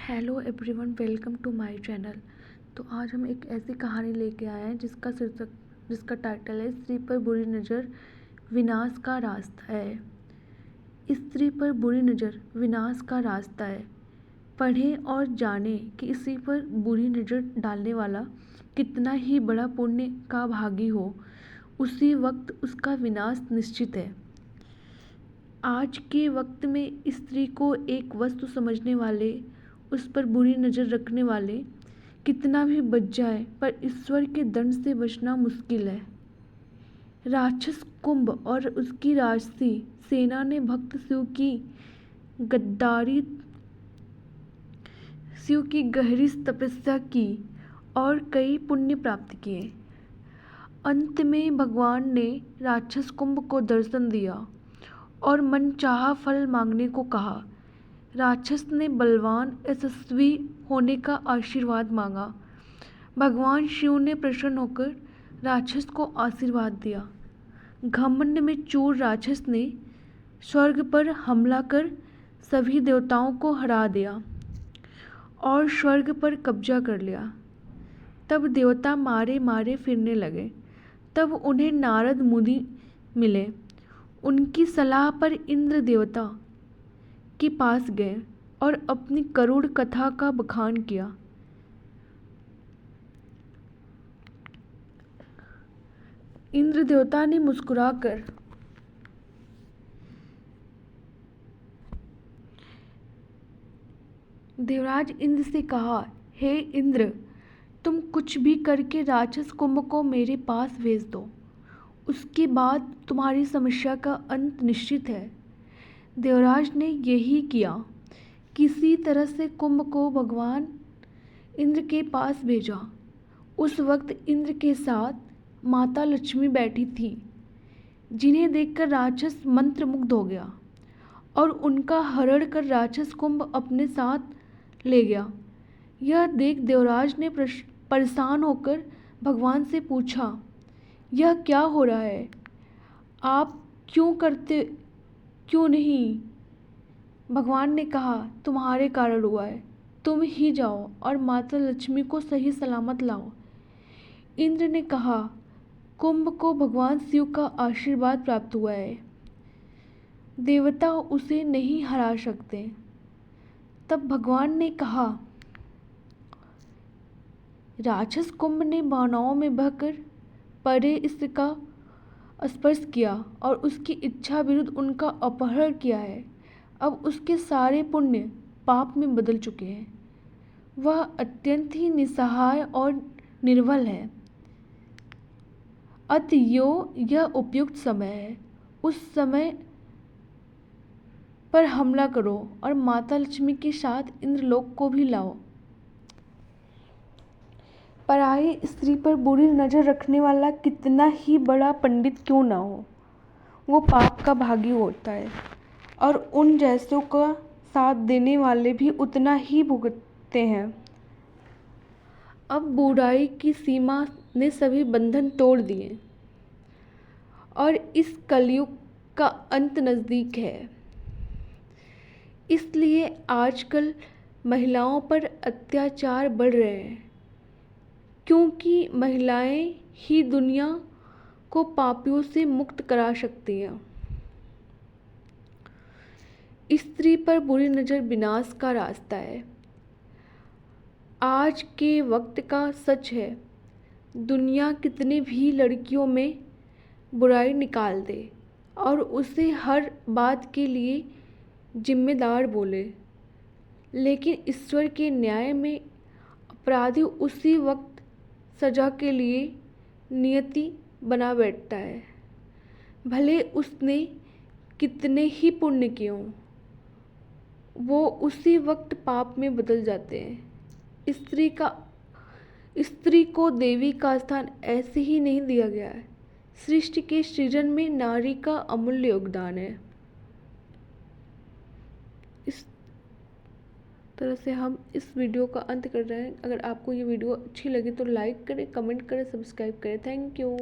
Hello everyone, welcome to my channel. तो आज हम एक ऐसी कहानी लेके आए हैं जिसका टाइटल है स्त्री पर बुरी नज़र विनाश का रास्ता है। स्त्री पर बुरी नज़र विनाश का रास्ता है। पढ़ें और जानें कि स्त्री पर बुरी नज़र डालने वाला कितना ही बड़ा पुण्य का भागी हो, उसी वक्त उसका विनाश निश्चित है। आज के वक्त में स्त्री को एक वस्तु समझने वाले, उस पर बुरी नज़र रखने वाले कितना भी बच जाए, पर ईश्वर के दंड से बचना मुश्किल है। राक्षस कुंभ और उसकी राजसी सेना ने भक्त शिव की गहरी तपस्या की और कई पुण्य प्राप्त किए। अंत में भगवान ने राक्षस कुंभ को दर्शन दिया और मनचाहा फल मांगने को कहा। राक्षस ने बलवान यशस्वी होने का आशीर्वाद मांगा। भगवान शिव ने प्रसन्न होकर राक्षस को आशीर्वाद दिया। घमंड में चूर राक्षस ने स्वर्ग पर हमला कर सभी देवताओं को हरा दिया और स्वर्ग पर कब्जा कर लिया। तब देवता मारे मारे फिरने लगे। तब उन्हें नारद मुनि मिले। उनकी सलाह पर इंद्र देवता के पास गए और अपनी करुण कथा का बखान किया। इंद्र देवता ने मुस्कुराकर देवराज इंद्र से कहा, हे इंद्र, तुम कुछ भी करके राक्षस कुंभ को मेरे पास भेज दो। उसके बाद तुम्हारी समस्या का अंत निश्चित है। देवराज ने यही किया। किसी तरह से कुंभ को भगवान इंद्र के पास भेजा। उस वक्त इंद्र के साथ माता लक्ष्मी बैठी थी, जिन्हें देखकर राक्षस मंत्रमुग्ध हो गया और उनका हरण कर राक्षस कुंभ अपने साथ ले गया। यह देख देवराज ने परेशान होकर भगवान से पूछा, यह क्या हो रहा है? आप क्यों नहीं? भगवान ने कहा, तुम्हारे कारण हुआ है। तुम ही जाओ और माता लक्ष्मी को सही सलामत लाओ। इंद्र ने कहा, कुंभ को भगवान शिव का आशीर्वाद प्राप्त हुआ है। देवता उसे नहीं हरा सकते। तब भगवान ने कहा, राक्षस कुंभ ने भावनाओं में बहकर परे इसका स्पर्श किया और उसकी इच्छा विरुद्ध उनका अपहरण किया है। अब उसके सारे पुण्य पाप में बदल चुके हैं। वह अत्यंत ही निस्सहाय और निर्बल है। अतएव यह उपयुक्त समय है। उस समय पर हमला करो और माता लक्ष्मी के साथ इंद्रलोक को भी लाओ। पराई स्त्री पर बुरी नज़र रखने वाला कितना ही बड़ा पंडित क्यों ना हो, वो पाप का भागी होता है और उन जैसों का साथ देने वाले भी उतना ही भुगतते हैं। अब बुराई की सीमा ने सभी बंधन तोड़ दिए और इस कलयुग का अंत नज़दीक है। इसलिए आजकल महिलाओं पर अत्याचार बढ़ रहे हैं, क्योंकि महिलाएं ही दुनिया को पापियों से मुक्त करा सकती हैं। स्त्री पर बुरी नज़र विनाश का रास्ता है। आज के वक्त का सच है। दुनिया कितने भी लड़कियों में बुराई निकाल दे और उसे हर बात के लिए जिम्मेदार बोले, लेकिन ईश्वर के न्याय में अपराधी उसी वक्त सजा के लिए नियति बना बैठता है। भले उसने कितने ही पुण्य किए हों, वो उसी वक्त पाप में बदल जाते हैं। स्त्री को देवी का स्थान ऐसे ही नहीं दिया गया है। सृष्टि के सृजन में नारी का अमूल्य योगदान है। इस तरह से हम इस वीडियो का अंत कर रहे हैं। अगर आपको ये वीडियो अच्छी लगी तो लाइक करें, कमेंट करें, सब्सक्राइब करें। Thank you.